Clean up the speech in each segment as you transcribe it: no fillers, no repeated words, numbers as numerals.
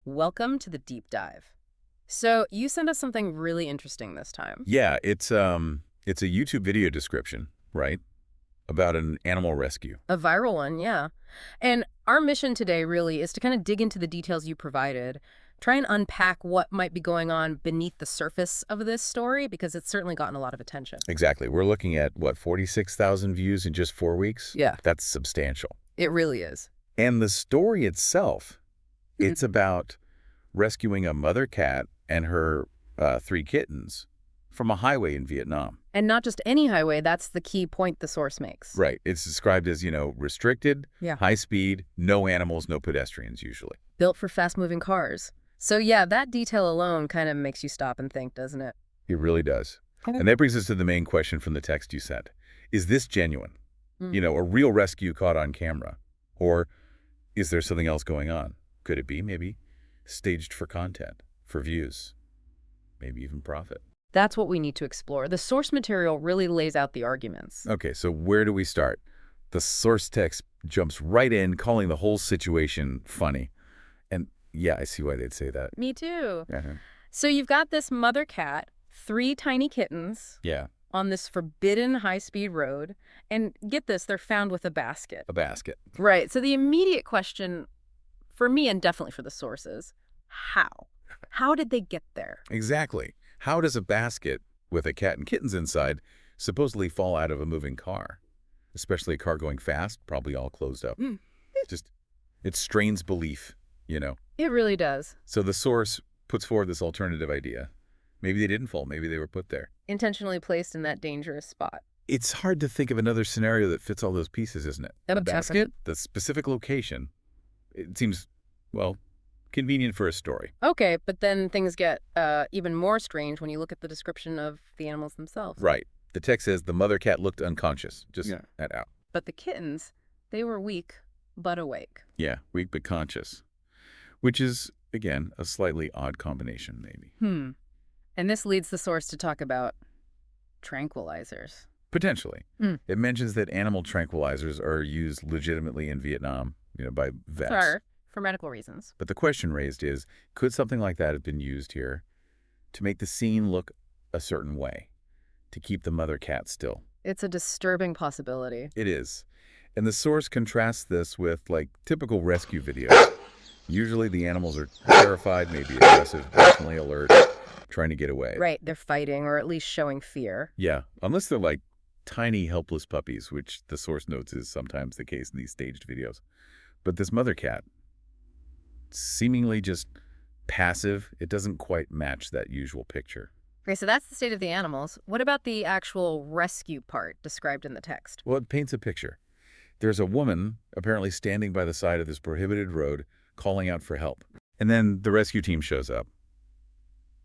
Welcome to the deep dive. So, you sent us something really interesting this time. Yeah, it's a YouTube video description, right? About an animal rescue. A viral one, yeah. And our mission today really is to kind of dig into the details you provided, try and unpack what might be going on beneath the surface of this story because it's certainly gotten a lot of attention. Exactly. We're looking at, what, 46,000 views in just 4 weeks? Yeah, That's substantial. it really is. And the story itself, Mhm. it's about rescuing a mother cat and her 3 kittens from a highway in Vietnam. And not just any highway, that's the key point the source makes. Right. It's described as, restricted, Yeah. high speed, no animals, no pedestrians usually. Built for fast-moving cars. So yeah, that detail alone kind of makes you stop and think, doesn't it? It really does. Okay. And that brings us to the main question from the text you sent. Is this genuine? Mm. A real rescue caught on camera? Or is there something else going on? Could it be maybe staged for content, for views, maybe even profit? That's what we need to explore. The source material really lays out the arguments. Okay, so where do we start? The source text jumps right in, calling the whole situation funny. And yeah, I see why they'd say that. Me too. Uh-huh. So you've got this mother cat, 3 tiny kittens Yeah, on this forbidden high-speed road. And get this, they're found with a basket. a basket. Right. So the immediate question for me and definitely for the sources, how? How did they get there? Exactly. How does a basket with a cat and kittens inside supposedly fall out of a moving car? Especially a car going fast, probably all closed up. Mm. Just, it strains belief. It really does. So the source puts forward this alternative idea. Maybe they didn't fall. Maybe they were put there. Intentionally placed in that dangerous spot. It's hard to think of another scenario that fits all those pieces, isn't it? A basket, the specific location. It seems, well, convenient for a story. Okay, but then things get even more strange when you look at the description of the animals themselves. Right. The text says the mother cat looked unconscious. Just Yeah. that out. But the kittens, they were weak but awake. Yeah, weak but conscious. Which is, again, a slightly odd combination, maybe. And this leads the source to talk about tranquilizers. Potentially. Mm. It mentions that animal tranquilizers are used legitimately in Vietnam, by vets. Sure, for medical reasons. But the question raised is, could something like that have been used here to make the scene look a certain way, to keep the mother cat still? It's a disturbing possibility. It is. And the source contrasts this with, typical rescue videos. Usually the animals are terrified, maybe aggressive, emotionally alert, trying to get away. Right, they're fighting or at least showing fear. Yeah, unless they're tiny, helpless puppies, which the source notes is sometimes the case in these staged videos. But this mother cat, seemingly just passive, it doesn't quite match that usual picture. Okay, so that's the state of the animals. What about the actual rescue part described in the text? Well, it paints a picture. There's a woman apparently standing by the side of this prohibited road calling out for help. And then the rescue team shows up.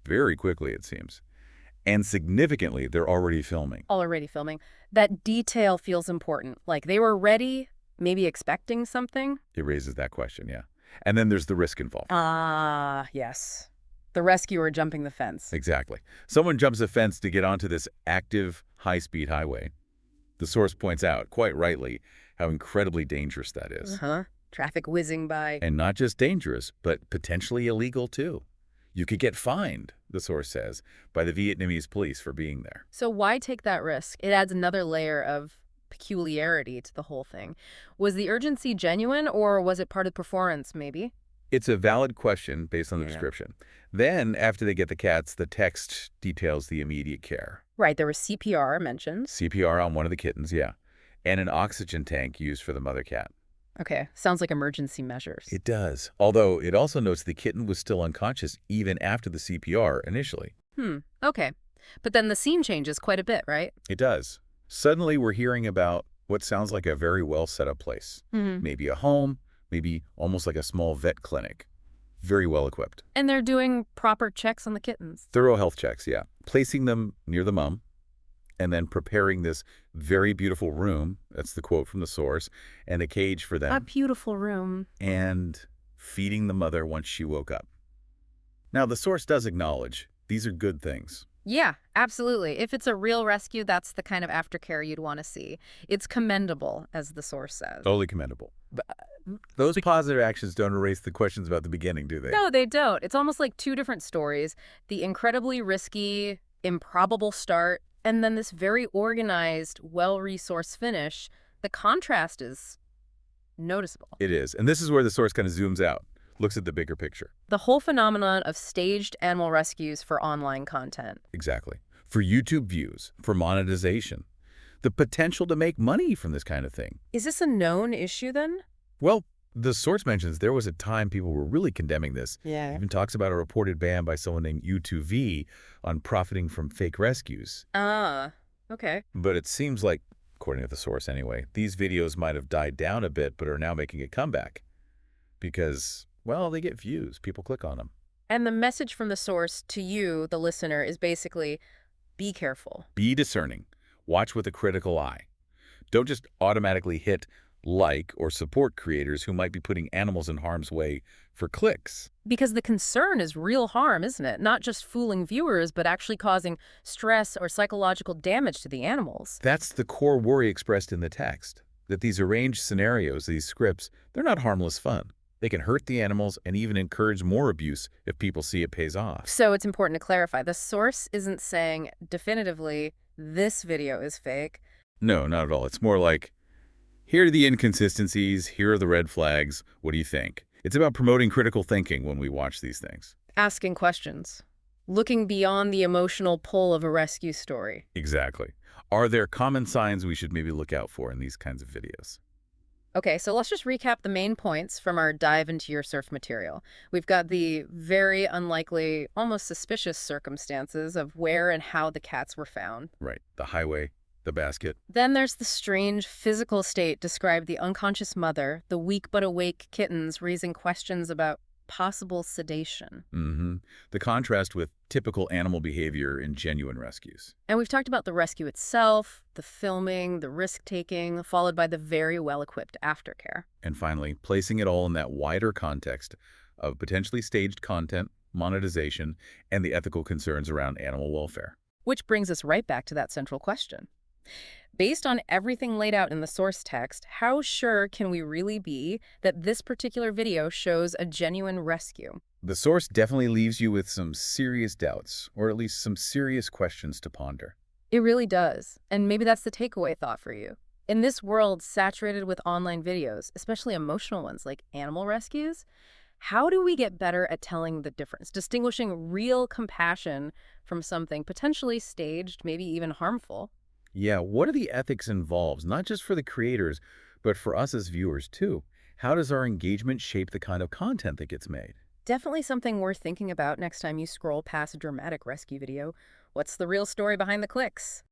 Very quickly, it seems. And significantly, they're already filming. Already filming. That detail feels important. Like they were ready, maybe expecting something. It raises that question, yeah. And then there's the risk involved. Ah, yes. The rescuer jumping the fence. Exactly. Someone jumps a fence to get onto this active, high-speed highway. The source points out, quite rightly, how incredibly dangerous that is. Uh-huh. Traffic whizzing by. And not just dangerous, but potentially illegal, too. You could get fined, the source says, by the Vietnamese police for being there. So why take that risk? It adds another layer of peculiarity to the whole thing. Was the urgency genuine, or was it part of performance, maybe? It's a valid question based on the Yeah. description. Then, after they get the cats, the text details the immediate care. Right, there was CPR mentioned. CPR on one of the kittens, yeah. And an oxygen tank used for the mother cat. Okay, sounds like emergency measures. It does. Although it also notes the kitten was still unconscious even after the CPR initially. Okay. But then the scene changes quite a bit, right? It does. Suddenly we're hearing about what sounds like a very well set up place. Mm-hmm. Maybe a home, maybe almost like a small vet clinic. Very well equipped. And they're doing proper checks on the kittens. Thorough health checks, yeah. Placing them near the mom, and then preparing this very beautiful room, that's the quote from the source, and a cage for them. A beautiful room. And feeding the mother once she woke up. Now, the source does acknowledge these are good things. Yeah, absolutely. If it's a real rescue, that's the kind of aftercare you'd want to see. It's commendable, as the source says. Totally commendable. Those positive actions don't erase the questions about the beginning, do they? No, they don't. It's almost like two different stories. The incredibly risky, improbable start, and then this very organized, well-resourced finish. The contrast is noticeable. It is. And this is where the source kind of zooms out, looks at the bigger picture. The whole phenomenon of staged animal rescues for online content. Exactly. For YouTube views, for monetization, the potential to make money from this kind of thing. Is this a known issue then? Well, the source mentions there was a time people were really condemning this. Yeah. Even talks about a reported ban by someone named U2V on profiting from fake rescues. Ah, okay. But it seems like, according to the source anyway, these videos might have died down a bit but are now making a comeback. Because, well, they get views. People click on them. And the message from the source to you, the listener, is basically, be careful. Be discerning. Watch with a critical eye. Don't just automatically hit like or support creators who might be putting animals in harm's way for clicks. Because the concern is real harm, isn't it? Not just fooling viewers, but actually causing stress or psychological damage to the animals. That's the core worry expressed in the text, that these arranged scenarios, these scripts, they're not harmless fun. They can hurt the animals and even encourage more abuse if people see it pays off. So it's important to clarify, the source isn't saying definitively this video is fake. No, not at all. It's more like, here are the inconsistencies, here are the red flags, what do you think? It's about promoting critical thinking when we watch these things. Asking questions. Looking beyond the emotional pull of a rescue story. Exactly. Are there common signs we should maybe look out for in these kinds of videos? Okay, so let's just recap the main points from our dive into your surf material. We've got the very unlikely, almost suspicious circumstances of where and how the cats were found. Right. The highway, the basket. Then there's the strange physical state described, the unconscious mother, the weak but awake kittens raising questions about possible sedation. The contrast with typical animal behavior in genuine rescues. And we've talked about the rescue itself, the filming, the risk-taking, followed by the very well-equipped aftercare. And finally, placing it all in that wider context of potentially staged content, monetization, and the ethical concerns around animal welfare. Which brings us right back to that central question. Based on everything laid out in the source text, how sure can we really be that this particular video shows a genuine rescue? The source definitely leaves you with some serious doubts, or at least some serious questions to ponder. It really does. And maybe that's the takeaway thought for you. In this world saturated with online videos, especially emotional ones like animal rescues, how do we get better at telling the difference, distinguishing real compassion from something potentially staged, maybe even harmful? Yeah, what are the ethics involved, not just for the creators, but for us as viewers too? How does our engagement shape the kind of content that gets made? Definitely something worth thinking about next time you scroll past a dramatic rescue video. What's the real story behind the clicks?